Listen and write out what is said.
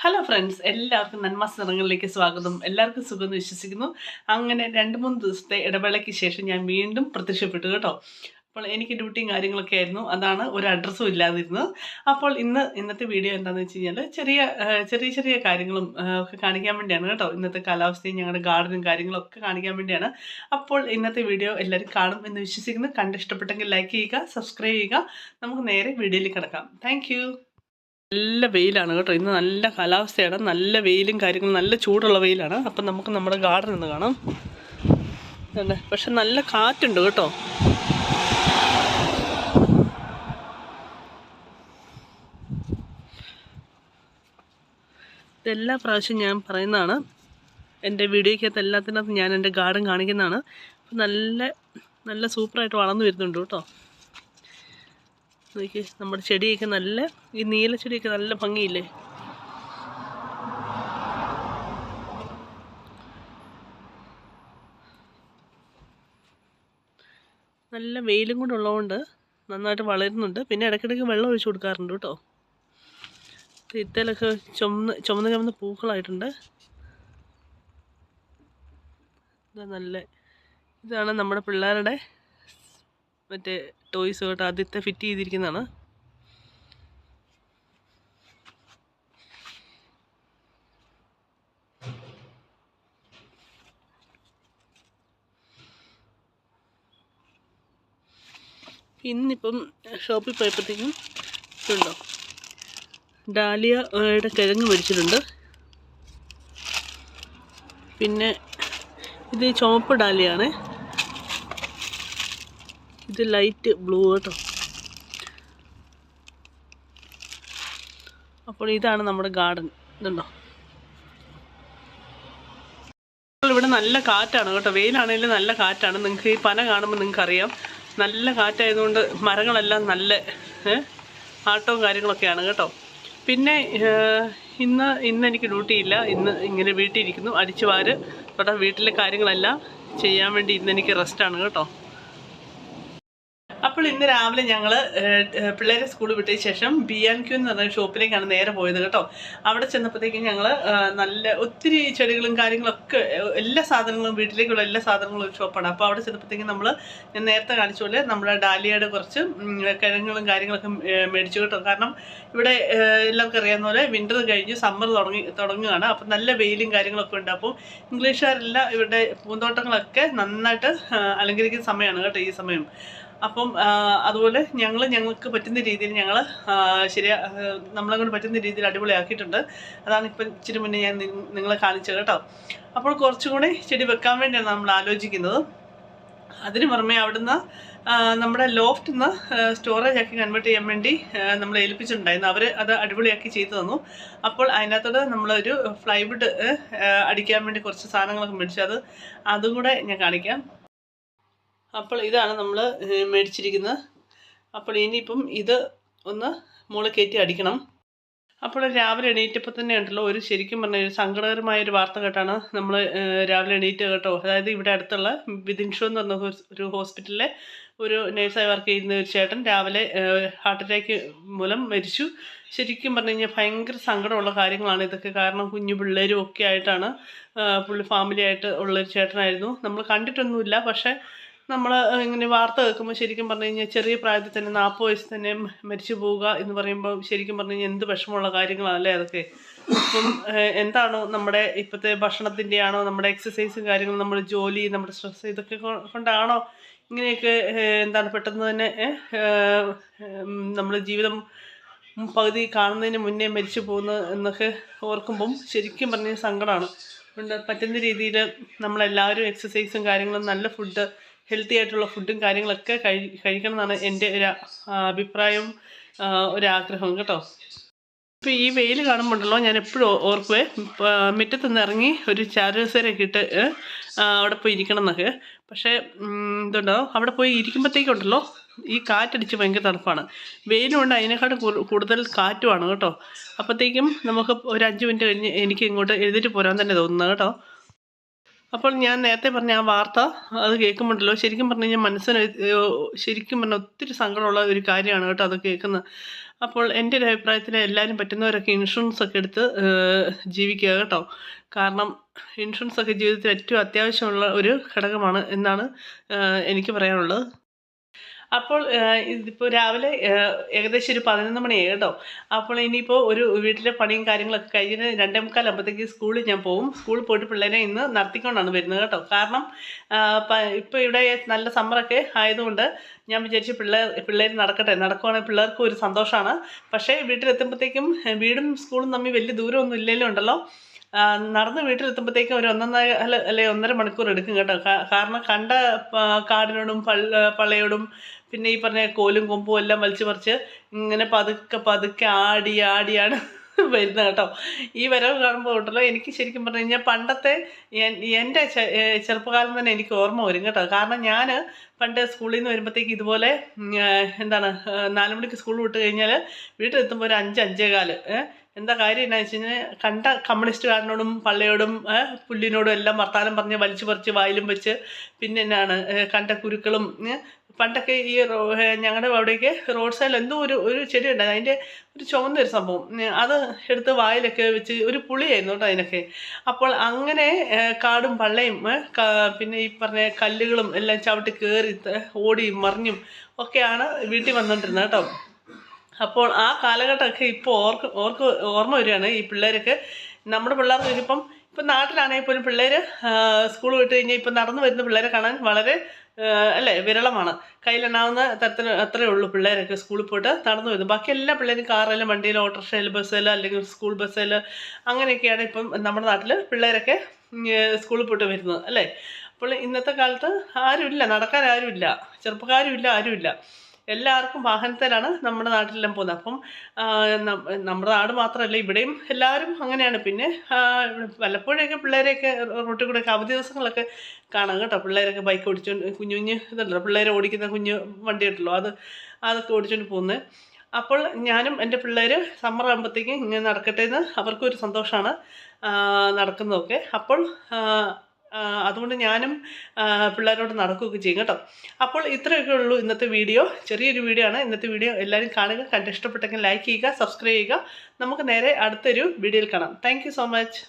Hello friends, എല്ലാവർക്കും നന്മാസ് നിറങ്ങളിലേക്ക് സ്വാഗതം. എല്ലാവർക്കും സുഖമെന്ന് വിശ്വസിക്കുന്നു. അങ്ങനെ 2-3 ദിവസത്തെ ഇടവേളയ്ക്ക് ശേഷം ഞാൻ വീണ്ടും പ്രത്യക്ഷപ്പെട്ടു കേട്ടോ. അപ്പോൾ എനിക്ക് ഡ്യൂട്ടിയും കാര്യങ്ങളൊക്കെ ആയിരുന്നു. അതാണ് ഒരു അഡ്രസ്സും ഇല്ലാതിരുന്നത്. അപ്പോൾ ഇന്നത്തെ വീഡിയോ എന്താണെന്ന് വെച്ച് കഴിഞ്ഞാൽ ചെറിയ ചെറിയ കാര്യങ്ങളും ഒക്കെ കാണിക്കാൻ വേണ്ടിയാണ് കേട്ടോ. ഇന്നത്തെ കാലാവസ്ഥയും ഞങ്ങളുടെ ഗാർഡനും കാര്യങ്ങളൊക്കെ കാണിക്കാൻ വേണ്ടിയാണ്. അപ്പോൾ ഇന്നത്തെ വീഡിയോ എല്ലാവരും കാണും എന്ന് വിശ്വസിക്കുന്നു. കണ്ടിഷ്ടപ്പെട്ടെങ്കിൽ ലൈക്ക് ചെയ്യുക, സബ്സ്ക്രൈബ് ചെയ്യുക. നമുക്ക് നേരെ വീഡിയോയിൽ കിടക്കാം. താങ്ക് നല്ല വെയിലാണ് കേട്ടോ. ഇന്ന് നല്ല കാലാവസ്ഥയാണ്. നല്ല വെയിലും കാര്യങ്ങളും, നല്ല ചൂടുള്ള വെയിലാണ്. അപ്പം നമുക്ക് നമ്മുടെ ഗാർഡൻ ഒന്ന് കാണാം. പക്ഷെ നല്ല കാറ്റുണ്ട് കേട്ടോ. ഇതെല്ലാ പ്രാവശ്യം ഞാൻ പറയുന്നതാണ്. എൻ്റെ വീഡിയോയ്ക്കകത്ത് എല്ലാത്തിനകത്ത് ഞാൻ എൻ്റെ ഗാർഡൻ കാണിക്കുന്നതാണ്. നല്ല നല്ല സൂപ്പറായിട്ട് വളർന്നു വരുന്നുണ്ട് കേട്ടോ. നോക്കി, നമ്മുടെ ചെടിയൊക്കെ ഈ നീല ചെടിയൊക്കെ നല്ല ഭംഗിയില്ലേ. നല്ല വെയിലും കൂടെ ഉള്ളതുകൊണ്ട് നന്നായിട്ട് വളരുന്നുണ്ട്. പിന്നെ ഇടയ്ക്കിടയ്ക്ക് വെള്ളം ഒഴിച്ചു കൊടുക്കാറുണ്ട് കേട്ടോ. ഇത്തലൊക്കെ ചുമന്ന പൂക്കളായിട്ടുണ്ട്. ഇതാണ് നമ്മുടെ പിള്ളേരുടെ മറ്റേ ടോയ്സ് കേട്ടോ. ആദ്യത്തെ ഫിറ്റ് ചെയ്തിരിക്കുന്നതാണ്. ഇന്നിപ്പം ഷോപ്പിൽ പോയപ്പോഴത്തേക്കും ഇതുണ്ടോ, ഡാലിയയുടെ കിഴങ്ങ് മേടിച്ചിട്ടുണ്ട്. പിന്നെ ഇത് ചുവപ്പ് ഡാലിയാണ്. ഇത് ലൈറ്റ് ബ്ലൂ കേട്ടോ. അപ്പോൾ ഇതാണ് നമ്മുടെ ഗാർഡൻ. ഇതുണ്ടോ, ഇവിടെ നല്ല കാറ്റാണ് കേട്ടോ. വെയിലാണെങ്കിലും നല്ല കാറ്റാണ്. നിങ്ങൾക്ക് ഈ പന കാണുമ്പോൾ നിങ്ങൾക്കറിയാം, നല്ല കാറ്റായതുകൊണ്ട് മരങ്ങളെല്ലാം നല്ല ആട്ടവും കാര്യങ്ങളൊക്കെയാണ് കേട്ടോ. പിന്നെ ഇന്ന് എനിക്ക് ഡ്യൂട്ടിയില്ല. ഇന്ന് ഇങ്ങനെ വീട്ടിലിരിക്കുന്നു. അടിച്ചു വാര് തൊട്ടാൽ വീട്ടിലെ കാര്യങ്ങളെല്ലാം ചെയ്യാൻ വേണ്ടി ഇന്നെനിക്ക് റെസ്റ്റാണ് കേട്ടോ. അപ്പോൾ ഇന്ന് രാവിലെ ഞങ്ങൾ പിള്ളേരെ സ്കൂളിൽ വിട്ടതിന് ശേഷം B&Q എന്ന് പറഞ്ഞ ഷോപ്പിലേക്കാണ് നേരെ പോയത് കേട്ടോ. അവിടെ ചെന്നപ്പോഴത്തേക്കും ഞങ്ങൾ ഒത്തിരി ചെടികളും കാര്യങ്ങളൊക്കെ, എല്ലാ സാധനങ്ങളും, വീട്ടിലേക്കുള്ള എല്ലാ സാധനങ്ങളും ഒരു ഷോപ്പാണ്. അപ്പോൾ അവിടെ ചെന്നപ്പോഴത്തേക്കും ഞാൻ നേരത്തെ കാണിച്ച പോലെ നമ്മുടെ ഡാലിയയുടെ കുറച്ച് കിഴങ്ങുകളും കാര്യങ്ങളൊക്കെ മേടിച്ചു കേട്ടോ. കാരണം ഇവിടെ എല്ലാവർക്കും അറിയാവുന്ന പോലെ വിൻ്റർ കഴിഞ്ഞ് സമ്മർ തുടങ്ങുകയാണ്. അപ്പം നല്ല വെയിലും കാര്യങ്ങളൊക്കെ ഉണ്ട്. അപ്പോൾ ഇംഗ്ലീഷുകാരെല്ലാം ഇവിടെ പൂന്തോട്ടങ്ങളൊക്കെ നന്നായിട്ട് അലങ്കരിക്കുന്ന സമയമാണ് കേട്ടോ ഈ സമയം. അപ്പം അതുപോലെ ഞങ്ങൾക്ക് പറ്റുന്ന രീതിയിൽ നമ്മളെ കൊണ്ട് പറ്റുന്ന രീതിയിൽ അടിപൊളിയാക്കിയിട്ടുണ്ട്. അതാണ് ഇപ്പം ഇച്ചിരി മുന്നേ ഞാൻ നിങ്ങളെ കാണിച്ചത് കേട്ടോ. അപ്പോൾ കുറച്ചും കൂടി ചെടി വെക്കാൻ വേണ്ടിയാണ് നമ്മൾ ആലോചിക്കുന്നത്. അതിന് പുറമെ അവിടുന്ന് നമ്മുടെ ലോഫ്റ്റിൽ നിന്ന് സ്റ്റോറേജ് ആക്കി കൺവേർട്ട് ചെയ്യാൻ വേണ്ടി നമ്മൾ ഏൽപ്പിച്ചിട്ടുണ്ടായിരുന്നു. അവർ അത് അടിപൊളിയാക്കി ചെയ്തു തന്നു. അപ്പോൾ അതിനകത്തോട് നമ്മളൊരു ഫ്ലൈവുഡ് അടിക്കാൻ വേണ്ടി കുറച്ച് സാധനങ്ങളൊക്കെ മേടിച്ചു. അതും കൂടെ ഞാൻ കാണിക്കാം. അപ്പോൾ ഇതാണ് നമ്മൾ മേടിച്ചിരിക്കുന്നത്. അപ്പോൾ ഇനിയിപ്പം ഇത് ഒന്ന് മുകളിൽ കയറ്റി അടിക്കണം. അപ്പോൾ രാവിലെ എണീറ്റപ്പോൾ തന്നെ ഉണ്ടല്ലോ, ശരിക്കും പറഞ്ഞാൽ ഒരു സങ്കടകരമായൊരു വാർത്ത കേട്ടാണ് നമ്മൾ രാവിലെ എണീറ്റ് കേട്ടോ. അതായത് ഇവിടെ അടുത്തുള്ള വിതിൻ ഷോ എന്ന് പറഞ്ഞ ഒരു ഹോസ്പിറ്റലിലെ ഒരു നേഴ്സായി വർക്ക് ചെയ്യുന്ന ഒരു ചേട്ടൻ രാവിലെ ഹാർട്ട് അറ്റാക്ക് മൂലം മരിച്ചു. ശരിക്കും പറഞ്ഞു കഴിഞ്ഞാൽ ഭയങ്കര സങ്കടമുള്ള കാര്യങ്ങളാണ് ഇതൊക്കെ. കാരണം കുഞ്ഞു പിള്ളേരും ഒക്കെ ആയിട്ടാണ്, പുള്ളി ഫാമിലി ആയിട്ട് ഉള്ളൊരു ചേട്ടനായിരുന്നു. നമ്മൾ കണ്ടിട്ടൊന്നുമില്ല. പക്ഷേ നമ്മൾ ഇങ്ങനെ വാർത്ത കേൾക്കുമ്പോൾ ശരിക്കും പറഞ്ഞു കഴിഞ്ഞാൽ ചെറിയ പ്രായത്തിൽ തന്നെ 40 വയസ്സിൽ തന്നെ മരിച്ചു പോവുക എന്ന് പറയുമ്പോൾ ശരിക്കും പറഞ്ഞു കഴിഞ്ഞാൽ എന്ത് വിഷമമുള്ള കാര്യങ്ങളല്ലേ അതൊക്കെ. അപ്പം എന്താണോ നമ്മുടെ ഇപ്പോഴത്തെ ഭക്ഷണത്തിൻ്റെ ആണോ, നമ്മുടെ എക്സസൈസും കാര്യങ്ങളും, നമ്മുടെ ജോലി, നമ്മുടെ സ്ട്രെസ്, ഇതൊക്കെ കൊണ്ടാണോ ഇങ്ങനെയൊക്കെ പെട്ടെന്ന് തന്നെ നമ്മൾ ജീവിതം പകുതി കാണുന്നതിന് മുന്നേ മരിച്ചു പോകുന്നത് എന്നൊക്കെ ഓർക്കുമ്പം ശരിക്കും പറഞ്ഞ സങ്കടമാണ്. അതുകൊണ്ട് പറ്റുന്ന രീതിയിൽ നമ്മളെല്ലാവരും എക്സസൈസും കാര്യങ്ങളും, നല്ല ഫുഡ്, ഹെൽത്തി ആയിട്ടുള്ള ഫുഡും കാര്യങ്ങളൊക്കെ കഴിക്കണം എന്നാണ് എൻ്റെ ഒരു അഭിപ്രായവും ഒരാഗ്രഹവും കേട്ടോ. ഇപ്പോൾ ഈ വെയിൽ കാണുമ്പോണ്ടല്ലോ, ഞാൻ എപ്പോഴും ഓർക്കുവേ, മുറ്റത്തുനിന്ന് ഇറങ്ങി ഒരു ചാരുകസേരയൊക്കെ ഇട്ട് അവിടെ പോയി ഇരിക്കണം എന്നൊക്കെ. പക്ഷേ ഇതുണ്ടോ, അവിടെ പോയി ഇരിക്കുമ്പോഴത്തേക്കുണ്ടല്ലോ ഈ കാറ്റടിച്ച് ഭയങ്കര തണുപ്പാണ്. വെയിലുണ്ട്, അതിനേക്കാളും കൂടുതൽ കാറ്റുമാണ് കേട്ടോ. അപ്പോഴത്തേക്കും നമുക്ക് ഒരു 5 മിനിറ്റ് കഴിഞ്ഞ് എനിക്ക് ഇങ്ങോട്ട് എഴുതിയിട്ട് പോരാൻ തന്നെ തോന്നുന്നത് കേട്ടോ. അപ്പോൾ ഞാൻ നേരത്തെ പറഞ്ഞ ആ വാർത്ത അത് കേൾക്കുമ്പോണ്ടല്ലോ ശരിക്കും പറഞ്ഞു കഴിഞ്ഞാൽ മനസ്സിന് ശരിക്കും പറഞ്ഞാൽ ഒത്തിരി സങ്കടമുള്ള ഒരു കാര്യമാണ് കേട്ടോ അത് കേൾക്കുന്നത്. അപ്പോൾ എൻ്റെ ഒരു അഭിപ്രായത്തിൽ എല്ലാവരും പറ്റുന്നവരൊക്കെ ഇൻഷുറൻസ് ഒക്കെ എടുത്ത് ജീവിക്കുക കേട്ടോ. കാരണം ഇൻഷുറൻസ് ഒക്കെ ജീവിതത്തിൽ ഏറ്റവും അത്യാവശ്യമുള്ള ഒരു ഘടകമാണ് എന്നാണ് എനിക്ക് പറയാനുള്ളത്. അപ്പോൾ ഇതിപ്പോൾ രാവിലെ ഏകദേശം ഒരു 11 മണിയായി കേട്ടോ. അപ്പോൾ ഇനിയിപ്പോൾ ഒരു വീട്ടിലെ പണിയും കാര്യങ്ങളൊക്കെ കഴിഞ്ഞ് 2:45 ആകുമ്പോഴത്തേക്ക് സ്കൂളിൽ ഞാൻ പോകും. സ്കൂളിൽ പോയിട്ട് പിള്ളേരെ ഇന്ന് നടത്തിക്കൊണ്ടാണ് വരുന്നത് കേട്ടോ. കാരണം ഇപ്പോൾ ഇവിടെ നല്ല സമ്മറൊക്കെ ആയതുകൊണ്ട് ഞാൻ വിചാരിച്ചു പിള്ളേർ നടക്കുവാണെങ്കിൽ പിള്ളേർക്കും ഒരു സന്തോഷമാണ്. പക്ഷേ വീട്ടിലെത്തുമ്പോഴത്തേക്കും വീടും സ്കൂളും തമ്മിൽ വലിയ ദൂരമൊന്നും ഇല്ലെങ്കിലും ഉണ്ടല്ലോ, നടന്ന് വീട്ടിലെത്തുമ്പോഴത്തേക്കും ഒരു 1.5 അല്ലെ 1.5 മണിക്കൂർ എടുക്കും കേട്ടോ. കാരണം കണ്ട കാടിനോടും പള്ളയോടും പിന്നെ ഈ പറഞ്ഞ കോലും കൊമ്പും എല്ലാം വലിച്ചു പറിച്ച് ഇങ്ങനെ പതുക്കെ പതുക്കെ ആടിയാണ് വരുന്നത് കേട്ടോ. ഈ വരവ് കാണുമ്പോൾ ഉണ്ടല്ലോ എനിക്ക് ശരിക്കും പറഞ്ഞു കഴിഞ്ഞാൽ പണ്ടത്തെ എൻ്റെ ചെറുപ്പകാലം തന്നെ എനിക്ക് ഓർമ്മ വരും കേട്ടോ. കാരണം ഞാൻ പണ്ട് സ്കൂളിൽ നിന്ന് വരുമ്പോഴത്തേക്ക് ഇതുപോലെ എന്താണ് 4 മണിക്ക് സ്കൂൾ വിട്ട് കഴിഞ്ഞാൽ വീട്ടിലെത്തുമ്പോൾ ഒരു 5-5:15. എന്താ കാര്യം എന്നാ വെച്ച് കഴിഞ്ഞാൽ കണ്ട കമ്മ്യൂണിസ്റ്റുകാരനോടും പള്ളയോടും പുല്ലിനോടും എല്ലാം വർത്താനം പറഞ്ഞ് വലിച്ചു പറിച്ച് വായിലും വെച്ച് പിന്നെ എന്നാണ് കണ്ട കുരുക്കളും പണ്ടൊക്കെ ഈ ഞങ്ങളുടെ അവിടേക്ക് റോഡ് സൈഡിൽ എന്തോ ഒരു ചെടി ഉണ്ടായിരുന്നു, അതിൻ്റെ ഒരു ചുവന്നൊരു സംഭവം, അത് എടുത്ത് വായിലൊക്കെ വെച്ച് ഒരു പുളിയായിരുന്നു കേട്ടോ അതിനൊക്കെ. അപ്പോൾ അങ്ങനെ കാടും പള്ളയും പിന്നെ ഈ പറഞ്ഞ കല്ലുകളും എല്ലാം ചവിട്ടി കയറി ഓടിയും മറിഞ്ഞും ഒക്കെയാണ് വീട്ടിൽ വന്നുകൊണ്ടിരുന്നത് കേട്ടോ. അപ്പോൾ ആ കാലഘട്ടമൊക്കെ ഇപ്പോൾ ഓർമ്മ വരികയാണ് ഈ പിള്ളേരൊക്കെ. നമ്മുടെ പിള്ളേർക്ക് ഇപ്പം നാട്ടിലാണെങ്കിൽ പോലും പിള്ളേർ സ്കൂൾ വിട്ട് കഴിഞ്ഞാൽ ഇപ്പം നടന്നു വരുന്ന പിള്ളേരെ കാണാൻ വളരെ അല്ലേ വിരളമാണ്. കയ്യിലെണ്ണാവുന്ന തരത്തിൽ അത്രയേ ഉള്ളൂ പിള്ളേരൊക്കെ സ്കൂളിൽ പോയിട്ട് നടന്നു വരുന്നത്. ബാക്കി എല്ലാ പിള്ളേരും കാറിലും വണ്ടിയിലും ഓട്ടോറിക്ഷയിലും ബസ്സിലും അല്ലെങ്കിൽ സ്കൂൾ ബസ്സിൽ അങ്ങനെയൊക്കെയാണ് ഇപ്പം നമ്മുടെ നാട്ടിൽ പിള്ളേരൊക്കെ സ്കൂളിൽ പോയിട്ട് വരുന്നത് അല്ലേ. അപ്പോൾ ഇന്നത്തെ കാലത്ത് ആരുമില്ല, നടക്കാൻ ആരുമില്ല, ചെറുപ്പക്കാരുമില്ല, ആരുമില്ല. എല്ലാവർക്കും വാഹനത്തിലാണ് നമ്മുടെ നാട്ടിലെല്ലാം പോകുന്നത്. അപ്പം നമ്മുടെ നാട് മാത്രമല്ല ഇവിടെയും എല്ലാവരും അങ്ങനെയാണ്. പിന്നെ വല്ലപ്പോഴൊക്കെ പിള്ളേരെയൊക്കെ റോട്ടിൽ കൂടെയൊക്കെ അവധി ദിവസങ്ങളൊക്കെ കാണാം കേട്ടോ. പിള്ളേരൊക്കെ ബൈക്ക് ഓടിച്ചുകൊണ്ട് കുഞ്ഞു ഇതുണ്ടല്ലോ പിള്ളേരെ ഓടിക്കുന്ന കുഞ്ഞു വണ്ടി ഉണ്ടല്ലോ അതൊക്കെ ഓടിച്ചുകൊണ്ട് പോകുന്നത്. അപ്പോൾ ഞാനും എൻ്റെ പിള്ളേർ സമ്മർ ആകുമ്പോഴത്തേക്കും ഇങ്ങനെ നടക്കട്ടെ എന്ന് അവർക്കും ഒരു സന്തോഷമാണ് നടക്കുന്നതൊക്കെ. അപ്പോൾ അതുകൊണ്ട് ഞാനും പിള്ളേരോട് നടക്കുകയൊക്കെ ചെയ്യും കേട്ടോ. അപ്പോൾ ഇത്രയൊക്കെ ഉള്ളൂ ഇന്നത്തെ വീഡിയോ. ചെറിയൊരു വീഡിയോ ആണ് ഇന്നത്തെ വീഡിയോ. എല്ലാവരും കാണുക, കണ്ട് ഇഷ്ടപ്പെട്ടെങ്കിൽ ലൈക്ക് ചെയ്യുക, സബ്സ്ക്രൈബ് ചെയ്യുക. നമുക്ക് നേരെ അടുത്തൊരു വീഡിയോയിൽ കാണാം. Thank you so much.